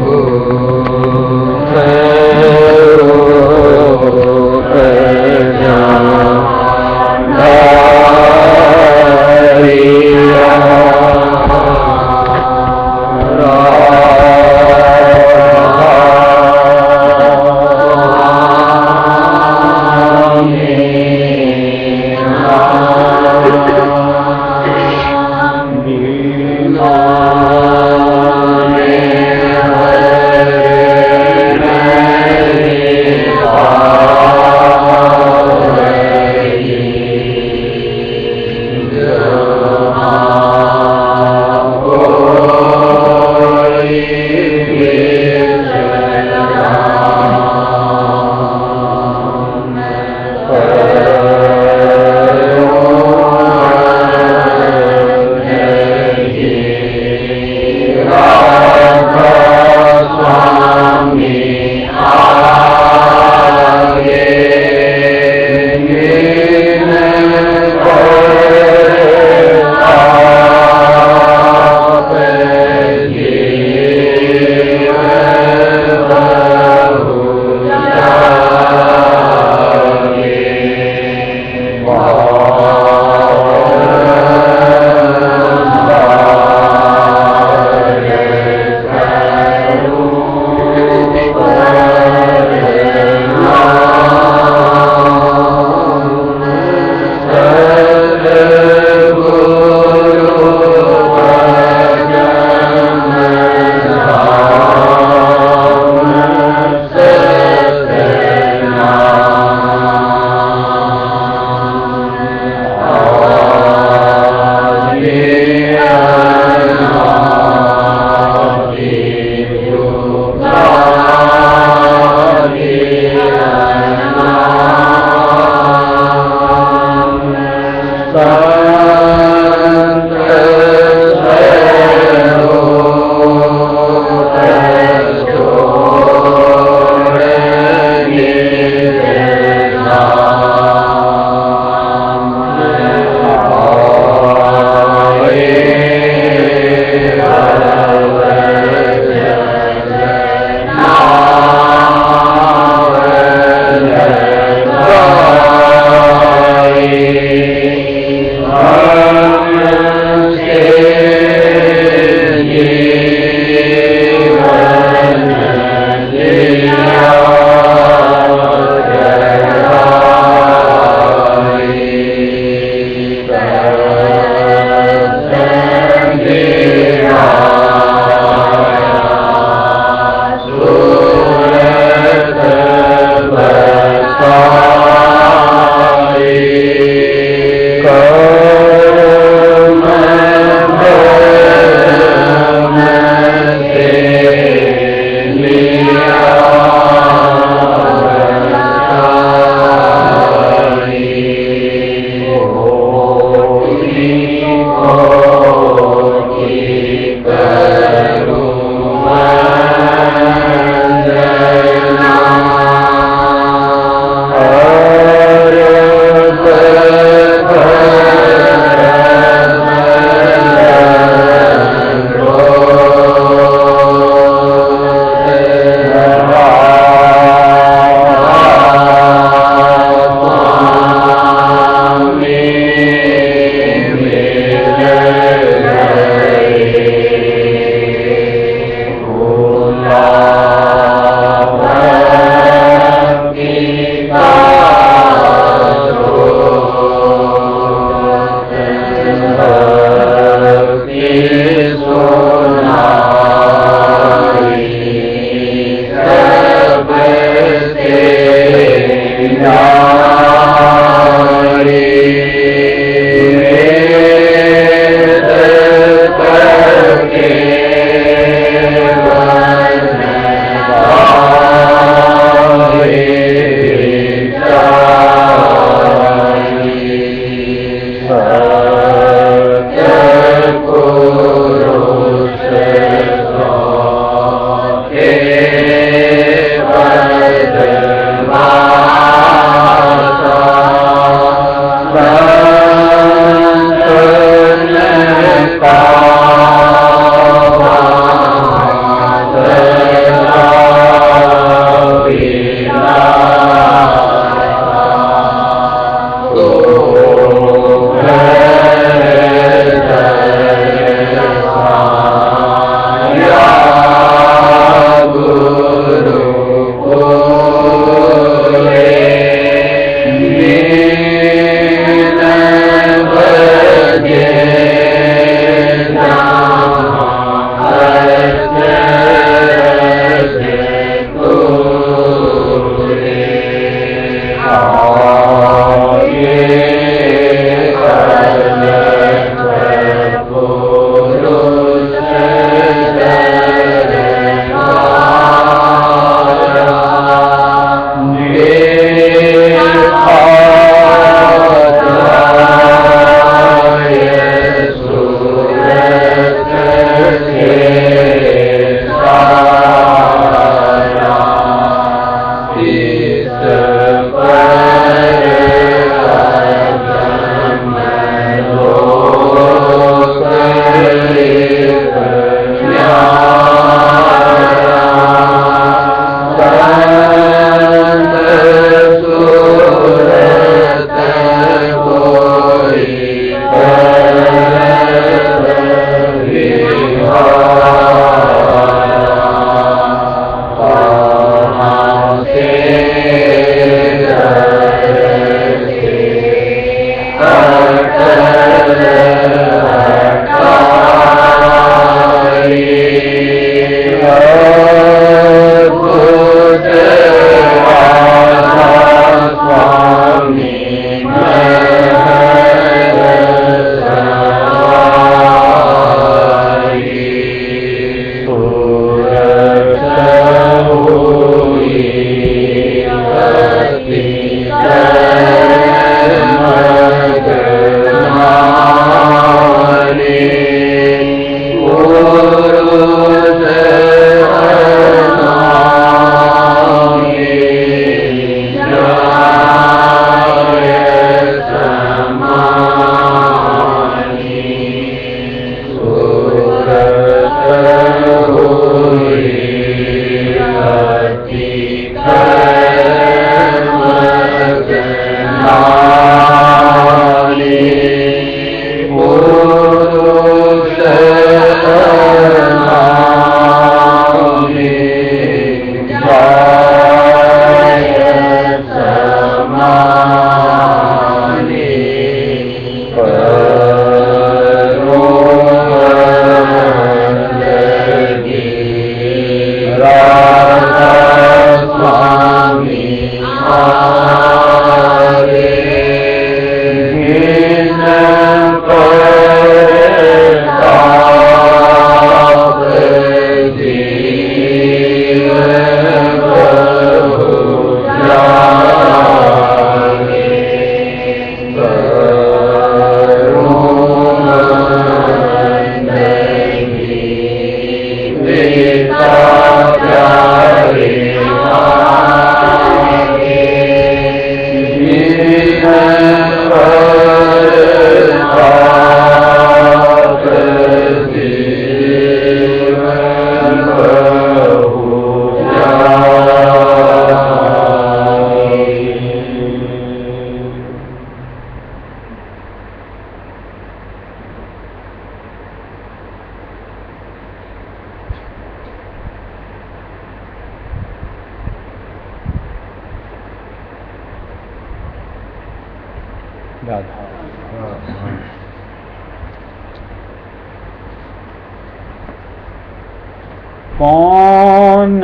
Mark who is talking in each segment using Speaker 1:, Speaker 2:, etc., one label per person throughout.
Speaker 1: Oh कौन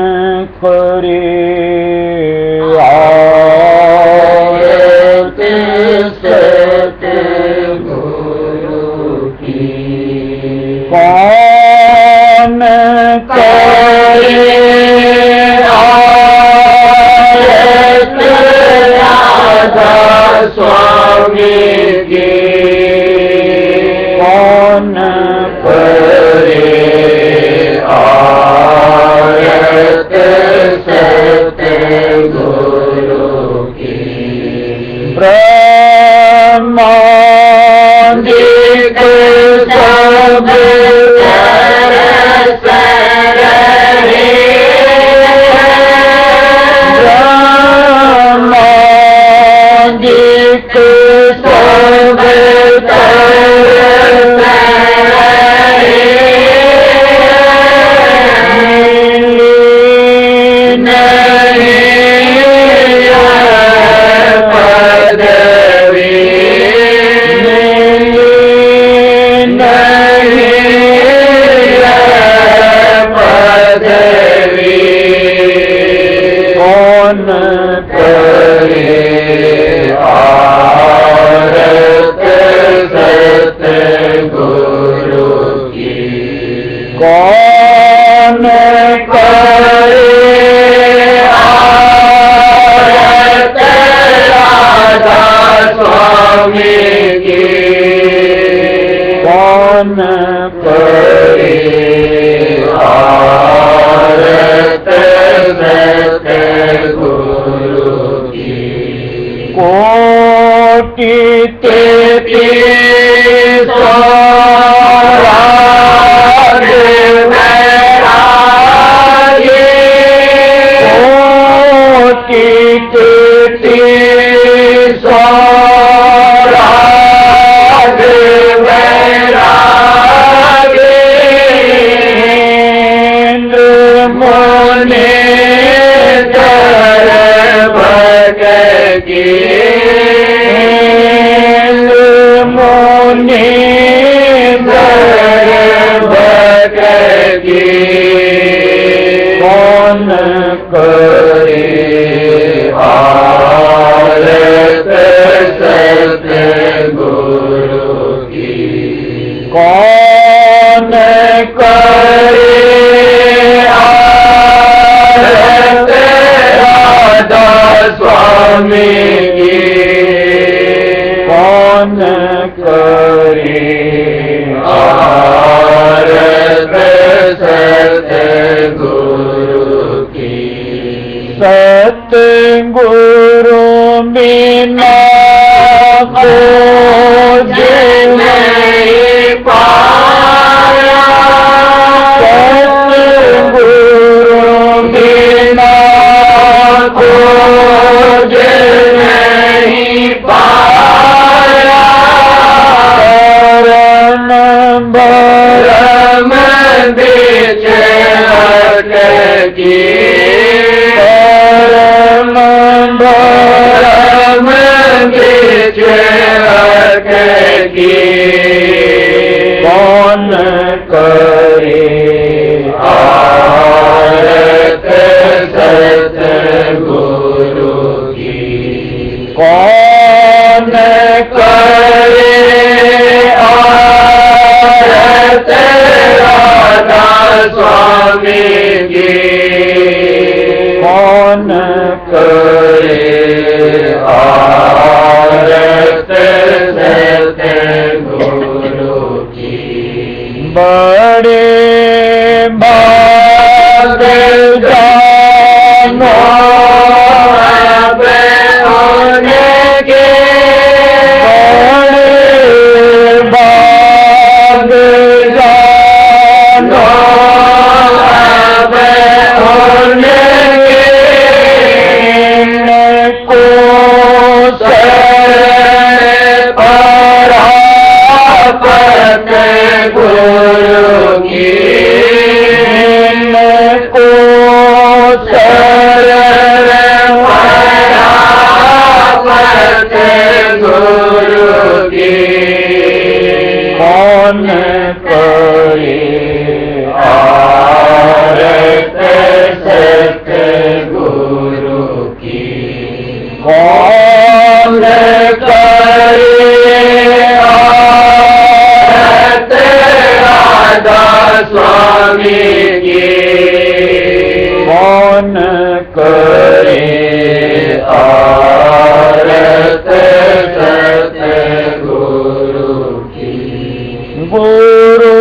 Speaker 1: करे
Speaker 2: आरत सतगुरु की,
Speaker 1: कौन करे
Speaker 2: आरत राधा स्वामी की,
Speaker 1: कौन
Speaker 2: करे आरत सतगुरु की।
Speaker 1: ब्रह्मांडिक
Speaker 2: सब
Speaker 1: कौन करे
Speaker 2: आरत राधा स्वामी की
Speaker 1: कौन करे
Speaker 2: आरत सतगुरु की
Speaker 1: कोटि
Speaker 2: तेतीस राग वैरागी
Speaker 1: कोटि
Speaker 2: तेतीस राग वैरागी
Speaker 1: इंद्र
Speaker 2: मुनि भग की
Speaker 1: मुनि
Speaker 2: भग की
Speaker 1: कौन करे
Speaker 2: आरत सतगुरु की
Speaker 1: कौन करे
Speaker 2: आरत राधा स्वामी की
Speaker 1: कौन करे
Speaker 2: आरत सतगुरु की
Speaker 1: सतगुरु बिना खोजे
Speaker 2: नहीं पाया
Speaker 1: सतगुरु बिना
Speaker 2: खोजे नहीं पाया
Speaker 1: शरण
Speaker 2: परम बीच अटकी
Speaker 1: परम
Speaker 2: परम बीच अटकी
Speaker 1: कौन करे
Speaker 2: आरत सतगुरु की
Speaker 1: कौन
Speaker 2: करे आरत राधा स्वामी की
Speaker 1: कौन
Speaker 2: करे आरत सतगुरु की
Speaker 1: बड़े भाग जानो
Speaker 2: अब उनके
Speaker 1: बड़े भाग जानो
Speaker 2: अब उनके
Speaker 1: को शरण
Speaker 2: परापत गुरु की
Speaker 1: को शरण
Speaker 2: परापत गुरु की
Speaker 1: कौन करे
Speaker 2: आरत सतगुरु की
Speaker 1: कौन
Speaker 2: करे आरत राधा स्वामी की
Speaker 1: कौन करे
Speaker 2: आरत सतगुरु की
Speaker 1: गुरु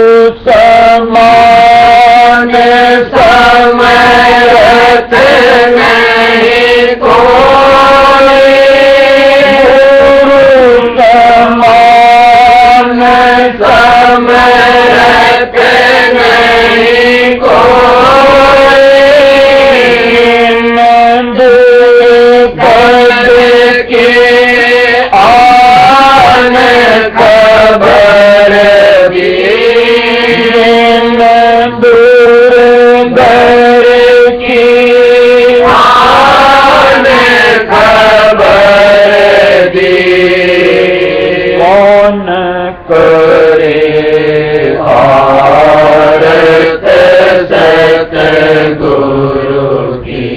Speaker 1: समान
Speaker 2: समरथ नहीं कोई
Speaker 1: गुरु समान
Speaker 2: समरथ नहीं कोई
Speaker 1: नंद
Speaker 2: पद के आन खबर भी
Speaker 1: दूर दर की
Speaker 2: आन खबर दी
Speaker 1: कौन करे
Speaker 2: आरत सतगुरु की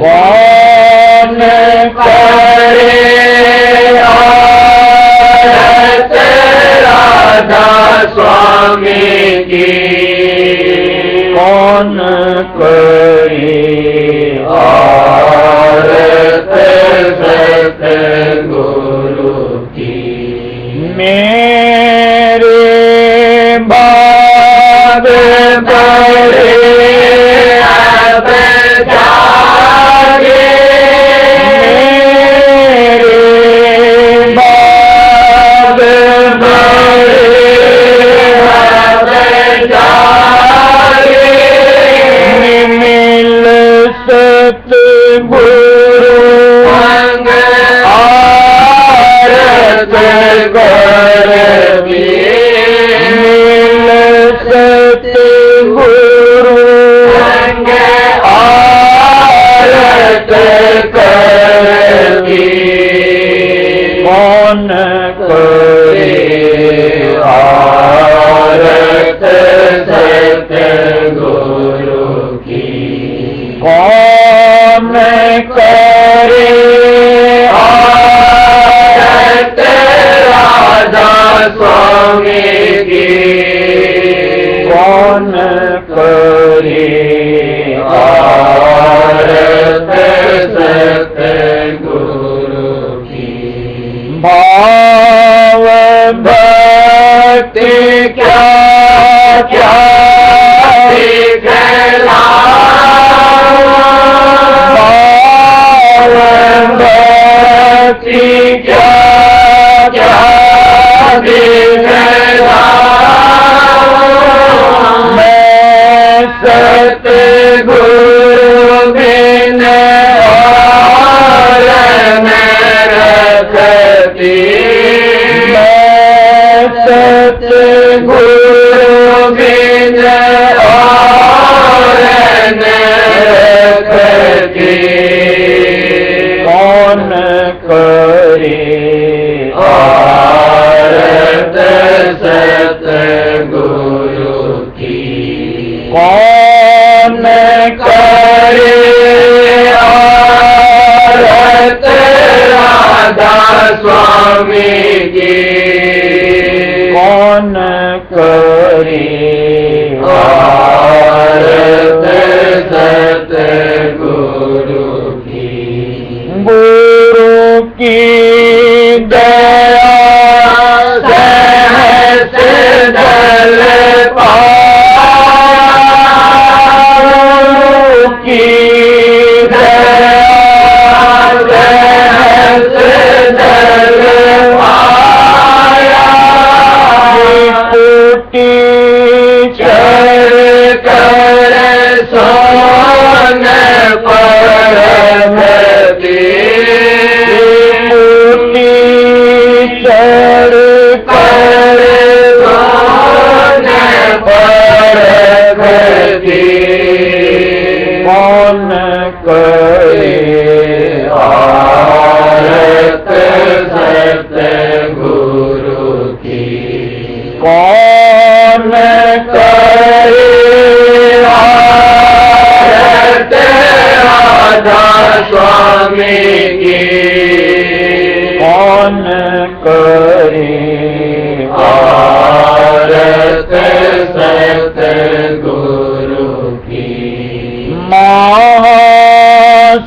Speaker 1: कौन
Speaker 2: करे आरत राधा स्वामी की
Speaker 1: कौन करे
Speaker 2: आरत राधा स्वामी की
Speaker 1: कौन करे
Speaker 2: आरत सतगुरु की
Speaker 1: भाव भक्ति क्या क्या भाव भक्ति क्या क्या मैं सतगुरु बिन और न रखती मैं सतगुरु बिन और न रखती कौन करे
Speaker 2: आरत सतगुरु की
Speaker 1: कौन करे
Speaker 2: आरत राधा स्वामी की
Speaker 1: कौन करे
Speaker 2: आरत सतगुरु की
Speaker 1: गुरु की दया सहस दल गुरु की दया सहस दल कोटि चर कर सोन परमति कोटि चर कर सोन परमति कौन करे
Speaker 2: आरत सतगुरु की
Speaker 1: कौन करे
Speaker 2: आरत राधा स्वामी की
Speaker 1: कौन करे
Speaker 2: आरत सतगुरु की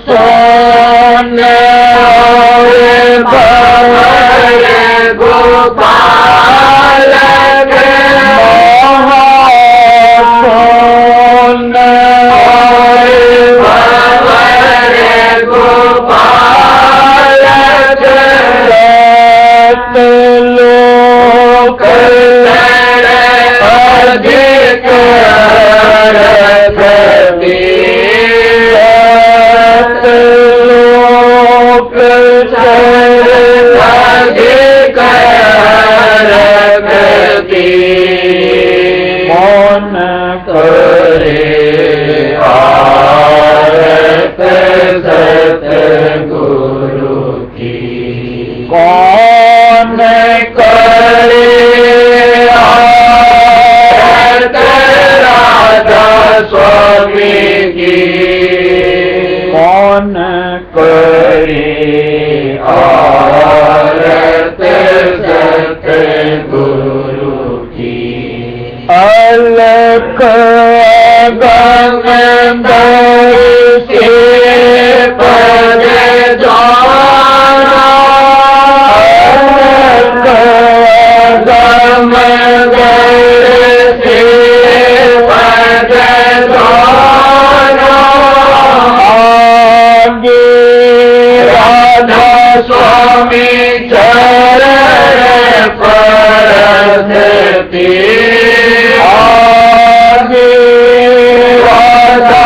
Speaker 1: महासन भवर
Speaker 2: गोपाल
Speaker 1: महासन
Speaker 2: भवर गोपाल
Speaker 1: लोक
Speaker 2: अधिक रखती
Speaker 1: लोक
Speaker 2: अधिक रखती
Speaker 1: कौन करे
Speaker 2: आरत सतगुरु की
Speaker 1: कौन करे
Speaker 2: आरत राधा स्वामी की
Speaker 1: कौन करे
Speaker 2: आरत सतगुरु की
Speaker 1: अलख गगन से
Speaker 2: पद जाना
Speaker 1: अलख
Speaker 2: गगन से पद जाना
Speaker 1: आगे
Speaker 2: राधा स्वामी चरण परसती
Speaker 1: आगे
Speaker 2: राधा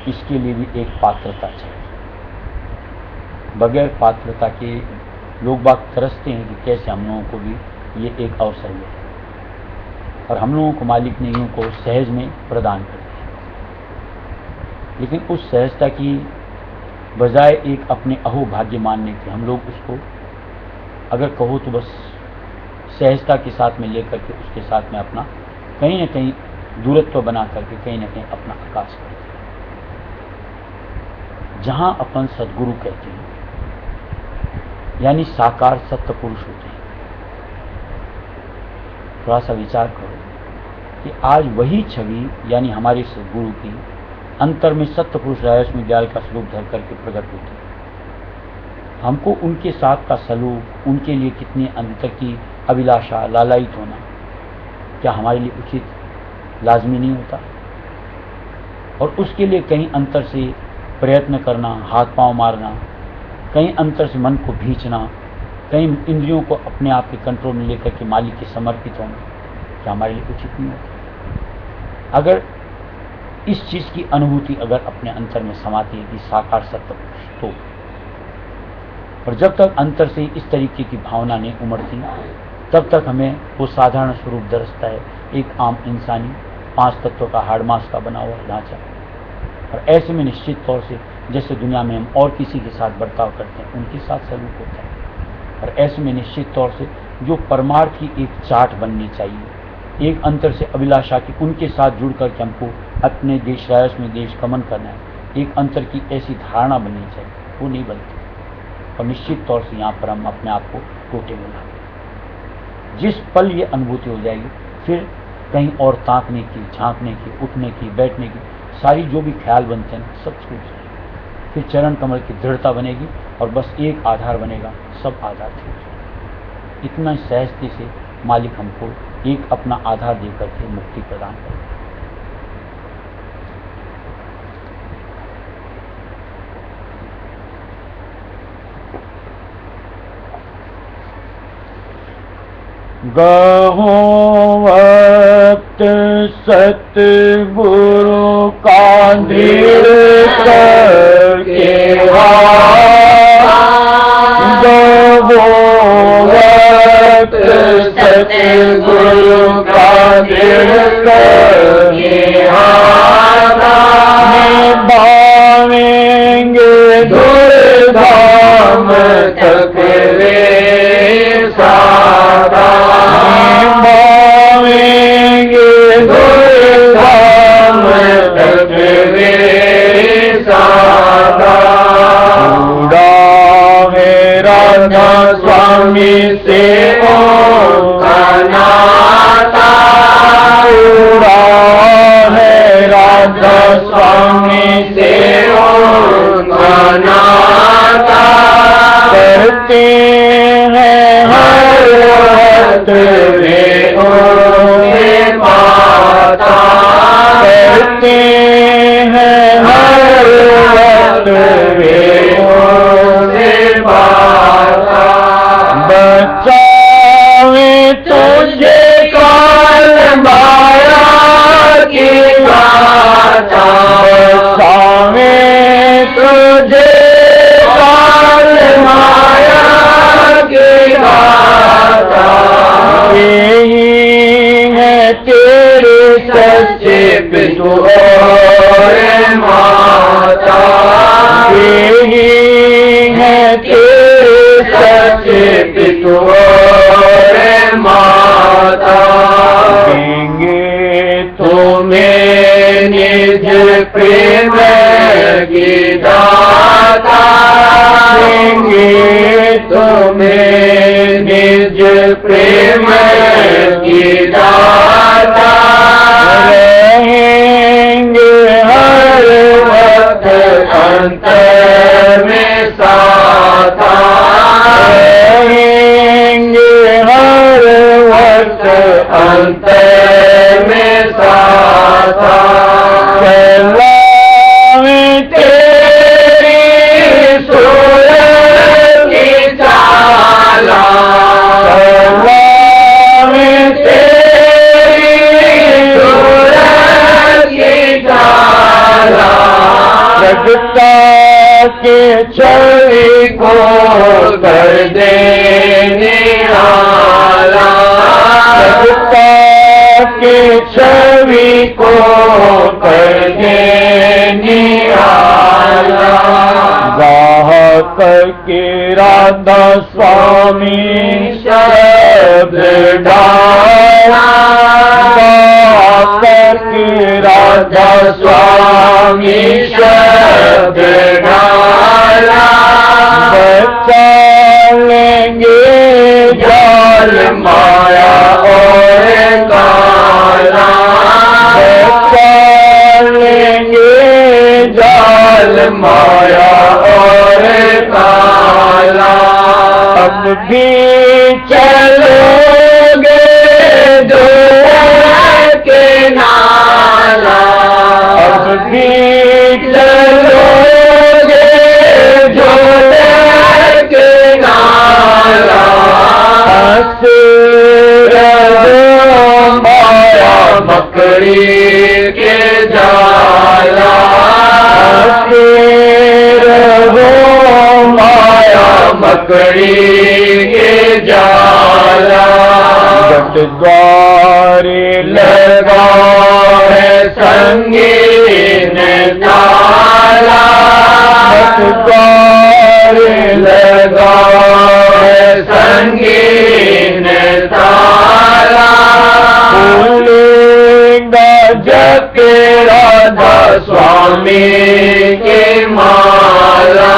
Speaker 3: इसके लिए भी एक पात्रता चाहिए। बगैर पात्रता के लोग बाग तरसते हैं कि कैसे हम लोगों को भी ये एक अवसर मिले, और हम लोगों को मालिक ने यूं को सहज में प्रदान कर दिया। लेकिन उस सहजता की बजाय एक अपने अहोभाग्य मानने के हम लोग उसको अगर कहो तो बस सहजता के साथ में लेकर के उसके साथ में अपना कहीं न कहीं दूरत्व बना करके कहीं न कहीं अपना आकाश करते हैं। जहां अपन सदगुरु कहते हैं यानी साकार सत्य पुरुष होते हैं, थोड़ा सा विचार करो कि आज वही छवि यानी हमारे सदगुरु की अंतर में सत्य पुरुष राजस्व में दयाल का स्वरूप धर करके प्रकट होती है। हमको उनके साथ का सलूक, उनके लिए कितने अंतर की अभिलाषा, लालायित होना क्या हमारे लिए उचित लाजमी नहीं होता? और उसके लिए कहीं अंतर से प्रयत्न करना, हाथ पांव मारना, कहीं अंतर से मन को भींचना, कहीं इंद्रियों को अपने आप के कंट्रोल में लेकर के मालिक के समर्पित होना क्या हमारे लिए उचित नहीं होता? अगर इस चीज की अनुभूति अगर अपने अंतर में समाती है कि साकार सत्य तो, और जब तक अंतर से इस तरीके की भावना नहीं उमड़ती तब तक हमें वो साधारण स्वरूप दर्शता है, एक आम इंसानी 5 तत्वों का हाड़ मांस का बना हुआ ढांचा। और ऐसे में निश्चित तौर से जैसे दुनिया में हम और किसी के साथ बर्ताव करते हैं उनके साथ सलूक होता है। और ऐसे में निश्चित तौर से जो परमार्थ की एक चार्ट बननी चाहिए, एक अंतर से अभिलाषा की उनके साथ जुड़ करके हमको अपने देश राजस्व में देश गमन करना है, एक अंतर की ऐसी धारणा बननी चाहिए, वो नहीं बनती। और निश्चित तौर से यहाँ पर हम अपने आप को टोटे में लाएंगे। जिस पल ये अनुभूति हो जाएगी फिर कहीं और ताकने की, झांकने की, उठने की, बैठने की सारी जो भी ख्याल बनते हैं सब छूट जाएंगे। फिर चरण कमल की दृढ़ता बनेगी और बस एक आधार बनेगा, सब आधार छूट जाएंगे। इतना सहजते से मालिक हमको एक अपना आधार देकर के मुक्ति प्रदान करेगा।
Speaker 2: गहो वक्त सतगुरु का दृढ़ करके गहो वक्त सतगुरु का दृढ़ करके निभावेंगे दुर्धाम तक वे सादा, निभावेंगे दुर्धाम तक वे सादा। जुड़ा है राधा स्वामी से उनका नाता, जुड़ा है राधा स्वामी से उनका नाता। करते हैं हर वक्त वे उनके माता, करते हैं हर वक्त वे उनके माता। बचावे तुझे काल माया की गाथा, बचावे तुझे काल माया की गाथा। यही है तेरे सच्चे पितु और माता, यही है तेरे सच्चे पितु और माता। देंगे तुम्हें निज प्रेम की दाता, देंगे तुम्हें निज प्रेम की दाता। रहेंगे हर वक्त अंतर में साथा, रहेंगे हर वक्त अंतर में साथा। चलावे तेरी सूरत की चाला, चलावे तेरी सूरत की चाला। के छवि को कर दे निराला, सत्ता के छवि को कर दे निराला। गाह करके राधा स्वामी शब्द डाला, गाह करके राधा स्वामी शब्द डाला। बचा लेंगे जाल माया और काला, बचा लेंगे जाल माया और काला। अब भी चलोगे जो के नाला, अब भी चलोगे जो के नाला। हंसे रहो माया मकड़ी के जाला, हंसे रहो माया मकड़ी के जाला। गट द्वारे लगा है संगीन ताला, गट द्वारे लगा है संगीन ताला। खुलेगा जग राधा स्वामी के माला,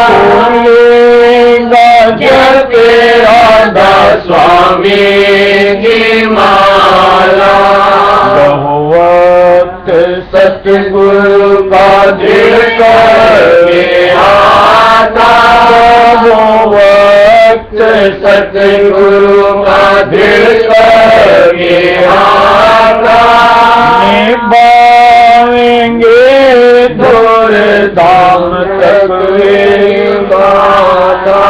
Speaker 2: खुलेगा जग राधा स्वामी की माला। बहुवक्त सतगुरु का दृढ़ करके आता, बहुवक्त सतगुरु का दृढ़ करके आता। निभाएंगे दूर धाम तक वे बाता,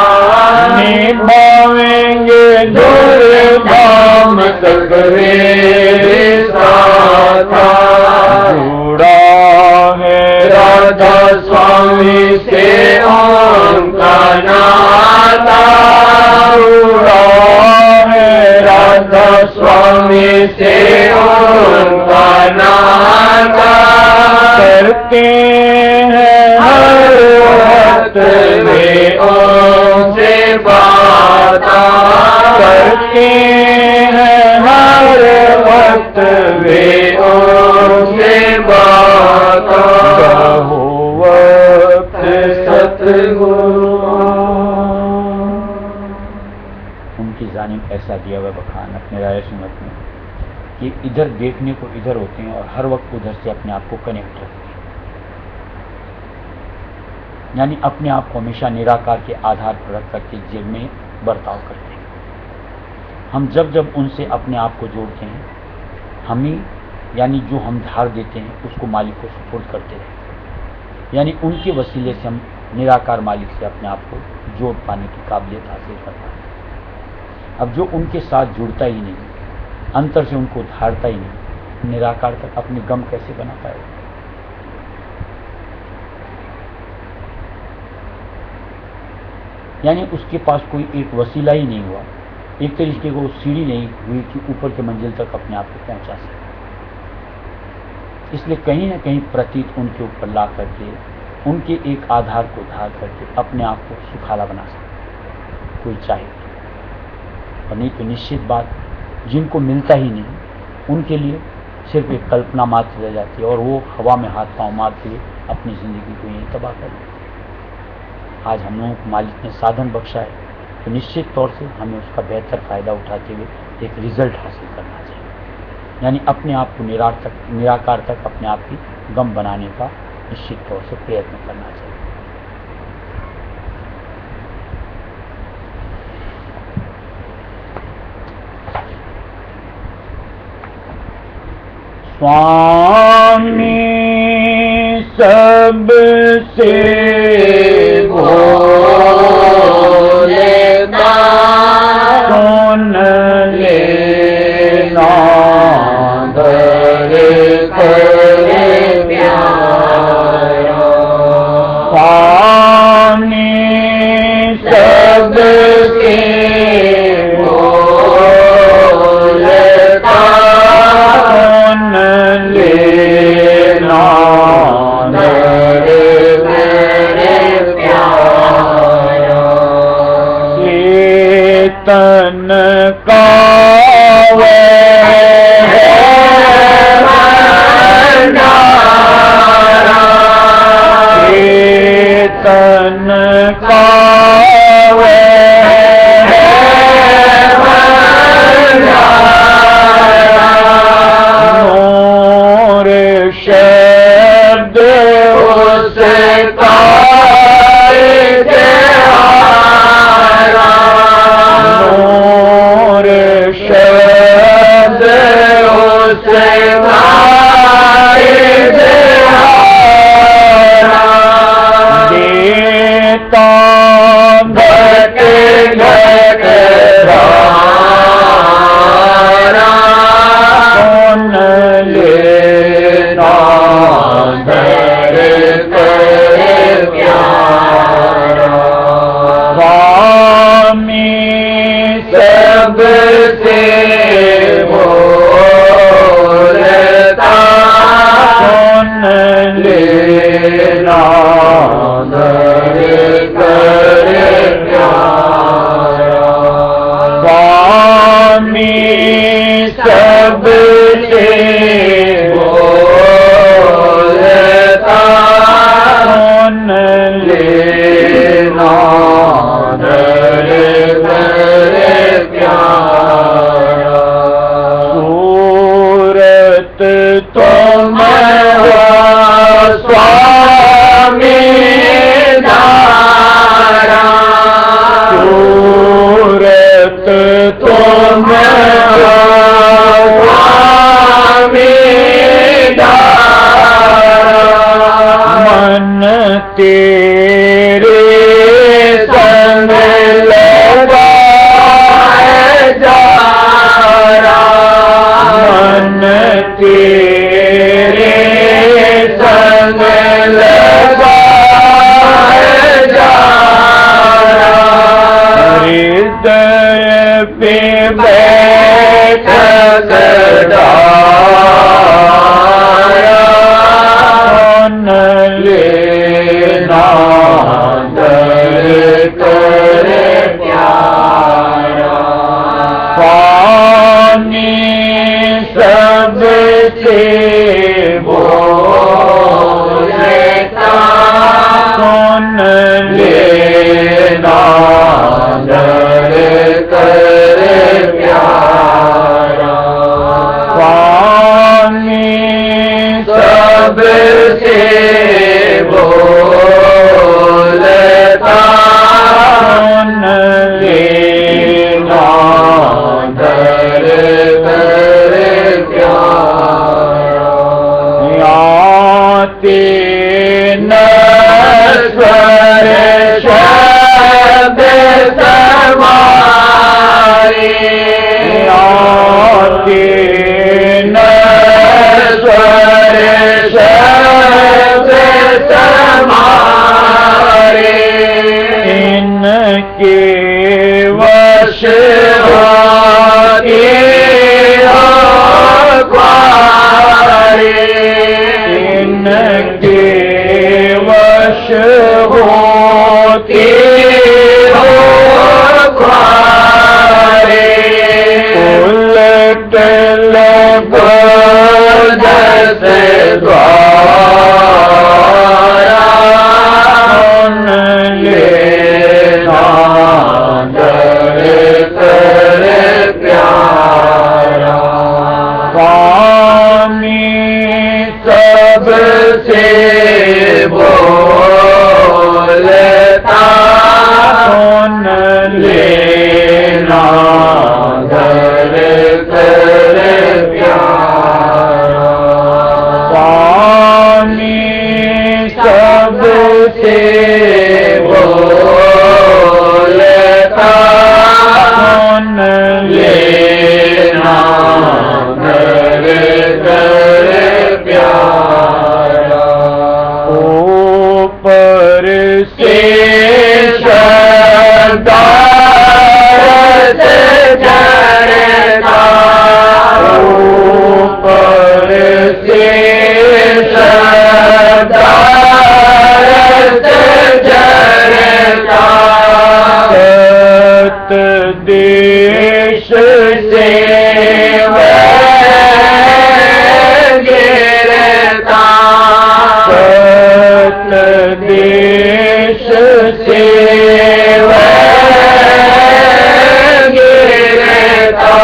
Speaker 2: निभाएंगे दूर धाम तक वे साथा। जुड़ा है राधा स्वामी से उनका नाता, जुड़ा है राधा स्वामी से उनका नाता। करते हैं हर वक्त वे उनसे बाता, करते हैं हर वक्त वे उनसे बाता। बहुवक्त सतगुरु
Speaker 3: उनकी जानिब ऐसा दिया हुआ बखान अपने राय सुमत में कि इधर देखने को इधर होते हैं और हर वक्त उधर से अपने आप को कनेक्ट रखते हैं, यानी अपने आप को हमेशा निराकार के आधार पर रख करके जेब में बर्ताव करते हैं। हम जब जब उनसे अपने आप को जोड़ते हैं, हमें यानी जो हम धार देते हैं उसको मालिक को सुपुर्द करते हैं, यानी उनके वसीले से हम निराकार मालिक से अपने आप को जोड़ पाने की काबिलियत हासिल कर पाते हैं। अब जो उनके साथ जुड़ता ही नहीं, अंतर से उनको धारता ही नहीं, निराकार तक अपने गम कैसे बना पाएगा? यानी उसके पास कोई एक वसीला ही नहीं हुआ, एक तरीके को सीढ़ी नहीं हुई कि ऊपर के मंजिल तक अपने आप को पहुंचा सके। इसलिए कहीं ना कहीं प्रतीत उनके ऊपर ला करके उनके एक आधार को धार करके अपने आप को सुखाला बना सकते कोई चाहे, और नहीं तो निश्चित बात जिनको मिलता ही नहीं उनके लिए सिर्फ एक कल्पना मात्र रह जाती है और वो हवा में हाथ पांव मारते हुए अपनी जिंदगी को यही तबाह कर देते। आज हम लोगों को मालिक ने साधन बख्शा है तो निश्चित तौर से हमें उसका बेहतर फ़ायदा उठाते हुए एक रिजल्ट हासिल करना चाहिए, यानी अपने आप को निराकार तक अपने आप की गम बनाने का निश्चित तौर से प्रयत्न करना चाहिए। स्वामी सबसे
Speaker 2: बोलेगा
Speaker 3: सुन
Speaker 2: लेना दर करे प्यारा। स्वामी सबके बोलता सुन लेना तन का तन का नूर शब्द उसका नूर शब्द उसका देता घट घट धारा सुन लेना धर कर प्यारा स्वामी सबसे बोलता सुन लेना धर कर प्यारा स्वामी सबसे बोलता सुन लेना धर कर प्यारा सूरत तुम स्वामी दारा सूरत तुम स्वामी दारा मन तेरे संग लगाए जा मन तेरे संग लगाए जा हृदय पे बैठ डाया सुन लेना धर कर प्यारा स्वामी सबसे बोलता सुन लेना धर कर प्यारा स्वामी सबसे बोलता सुन लेना धर कर प्यारा आते नश्वर शब्द समारे आते नश्वर शब्द समारे इनके वश होते इनके वश होते हो ख्वारे उलट लगो दस द्वारा सुन लेना धर कर प्यारा स्वामी सबसे बोलता ऊपर से
Speaker 1: शब्दारस झरता
Speaker 2: ऊपर से
Speaker 1: शब्दारस झरता
Speaker 2: सत देश
Speaker 1: से गिरता
Speaker 2: सत देश से
Speaker 1: गिरता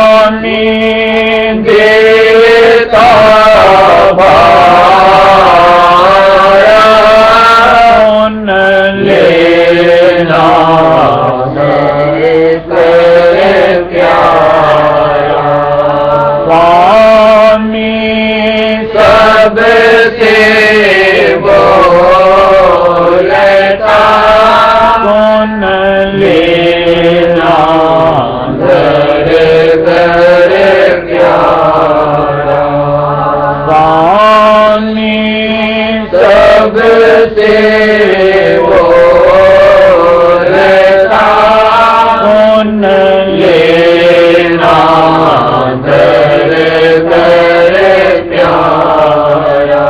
Speaker 2: स्वामी
Speaker 1: देता
Speaker 2: भारण लेना स्वामी
Speaker 1: सबसे बोलता
Speaker 2: सुन लेना
Speaker 1: घर घर प्यारा
Speaker 2: स्वामी
Speaker 1: सबसे बोलता
Speaker 2: सुन
Speaker 1: लेना घर घर प्यारा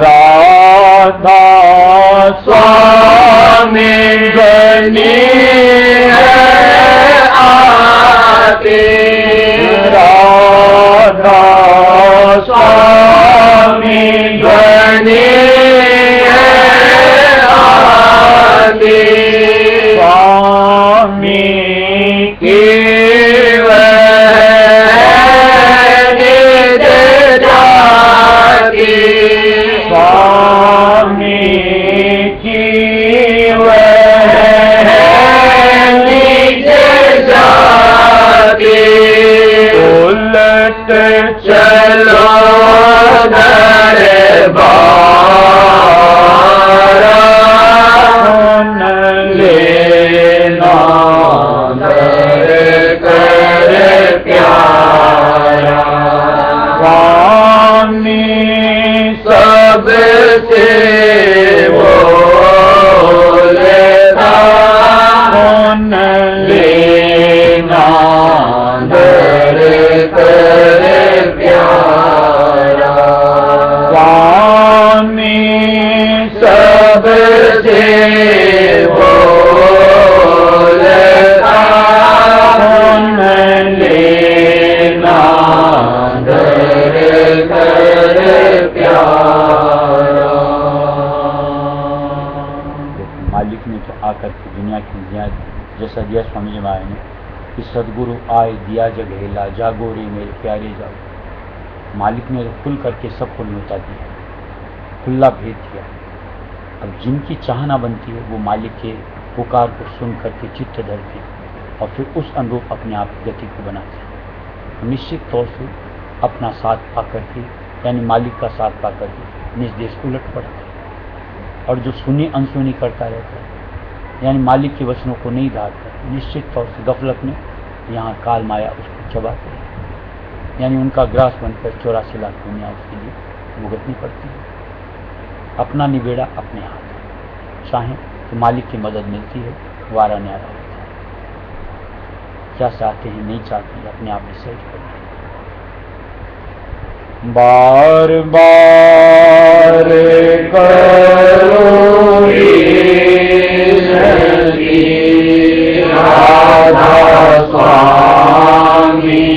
Speaker 2: राधा
Speaker 1: स्वामी बनी है आती
Speaker 2: राधा
Speaker 1: स्वामी बनी है आती
Speaker 2: स्वामी
Speaker 1: की वह निज जाती
Speaker 2: स्वामी की वह
Speaker 1: निज जाती
Speaker 2: उलट
Speaker 1: चलो दरबारा
Speaker 2: सुन लेना
Speaker 1: घर कर प्यारा
Speaker 2: स्वामी
Speaker 1: सबसे बोलता
Speaker 2: सुन लेना
Speaker 1: घर कर प्यारा
Speaker 2: स्वामी
Speaker 1: सबसे बोलता
Speaker 2: सुन लेना
Speaker 1: घर कर प्यारा।
Speaker 3: मालिक ने तो आकर के दुनिया की दुनिया जैसा दिया स्वामी जी महाराज ने कि सदगुरु आए दिया जग हेला जागो रे मेरे प्यारे जागो। मालिक ने तो खुल करके सबको न्योता दिया, खुला भेद दिया। अब जिनकी चाहना बनती है वो मालिक के पुकार को सुन करके चित्त धरते और फिर उस अनुरूप अपने आप की गति को बनाते हैं। निश्चित तौर से अपना साथ पा करके यानी मालिक का साथ पा करके निज देश उलट पड़ता है और जो सुनी अनसुनी करता रहता है यानी मालिक के वचनों को नहीं धारता, निश्चित तौर से गफलत में यहाँ काल माया उसको चबाते है, यानी उनका ग्रास बनकर 84 लाख दुनिया उसके लिए भुगतनी पड़ती है। अपना निबेड़ा अपने हाथ है, चाहें तो मालिक की मदद मिलती है, वारा न्यारा होता है। क्या चाहते हैं नहीं चाहते हैं अपने आप डिसाइड करना है।
Speaker 2: बार बार करोगी
Speaker 1: राधा स्वामी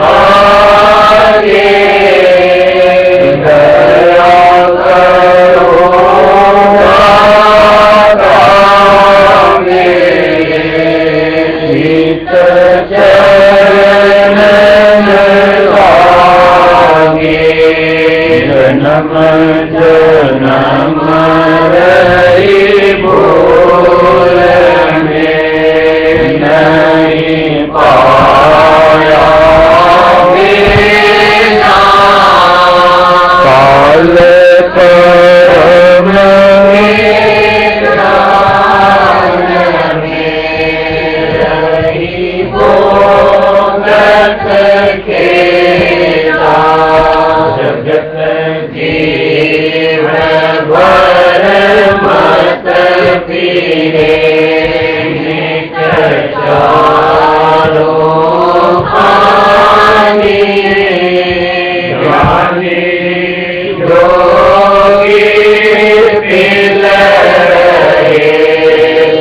Speaker 1: आगे दया करो दाता मेरे चित चरण लागे जन्म जन्म पीरे नित्य चारो पानी ज्ञानी योगी पिल रहे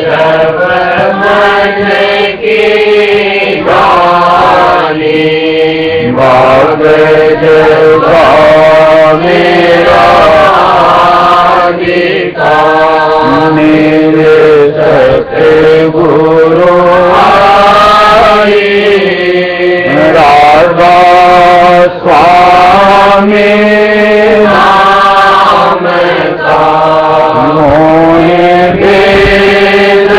Speaker 1: सब मन की गाली
Speaker 2: भाग जगा मेरा
Speaker 1: गीता
Speaker 2: मेरे सतगुरु
Speaker 1: आई
Speaker 2: राधा स्वामी
Speaker 1: नाम का
Speaker 2: मोहे
Speaker 1: वेद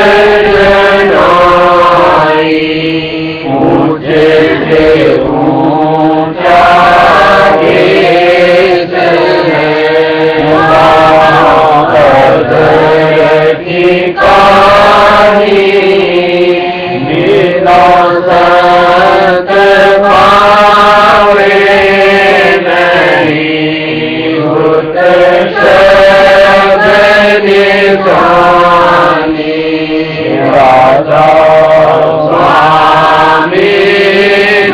Speaker 1: जनाई ऊंचे से ऊंचा देश है की कहानी बिना सत पावे नहीं होत शब्द निशानी राधा स्वामी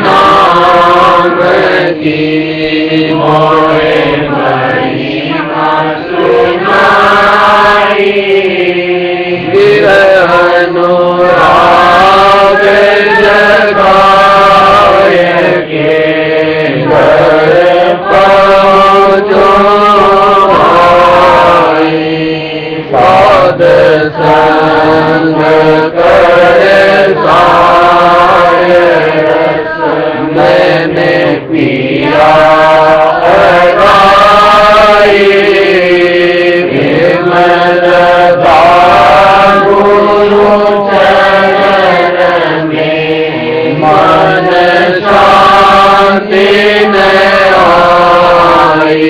Speaker 1: नाम की मोहे महिमा सुनाई अनुराग जगाए के घर पहुँचो साध संग करे सारे रस मैंने पिया गुरु चरण में मन शांति न आई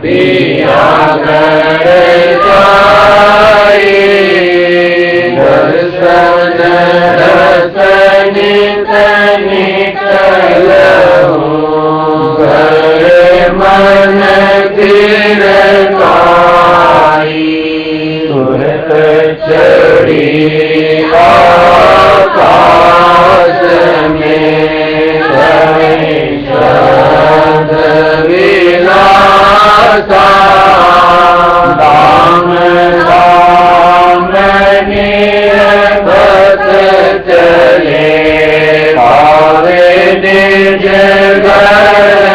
Speaker 1: पिया घर जाए दर्शन रसनित निकल घर मन गिर तुरत चढ़ी आकाश में शब्द विलासा दाम दाम निरभत चले पावे निज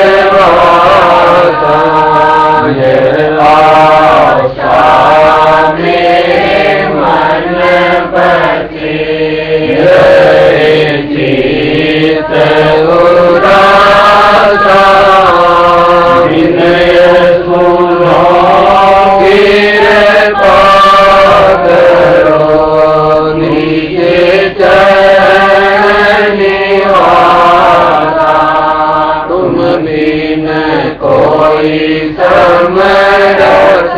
Speaker 1: गरवासा आशा में मन बचे चित उदासा विनय सुनो कृपा करो निज चरण निवासा तुम बिन कोई समरथ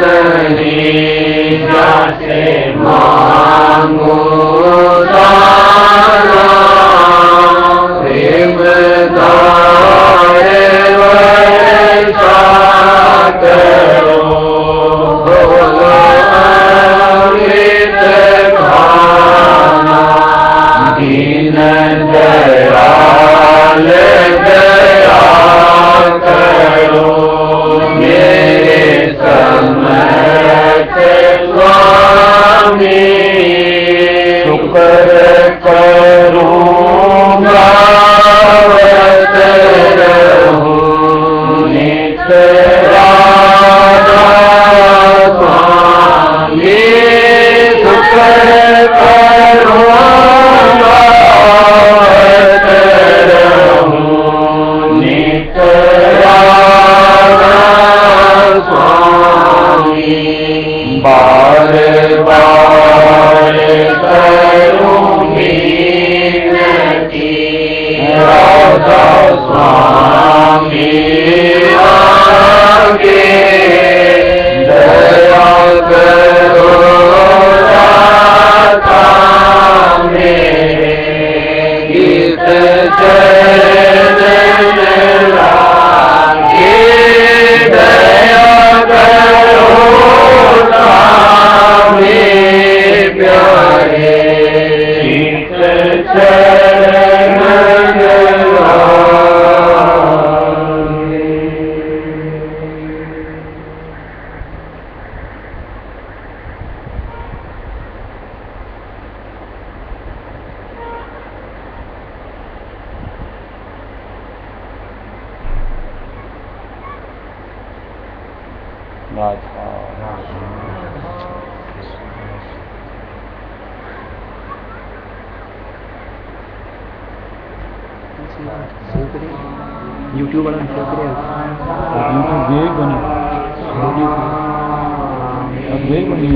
Speaker 1: नहीं जासे मांगो दाना प्रेम दाए वर्षा करो बोलो अमृत खाना दीन दयाल दया करो मेरे समर्थ स्वामी शुक्र करूँगा व्रत रहूँ नित्य राधा स्वामी शुक्र करूँगा व्रत रहूँ नित्य राधा स्वामी बार बार करूँगी नती राधा स्वामी आगे दया करो राधा मेरे गीत चरण यूट्यूब वाला शेयर करें
Speaker 3: वेग बनी अब वेग बनी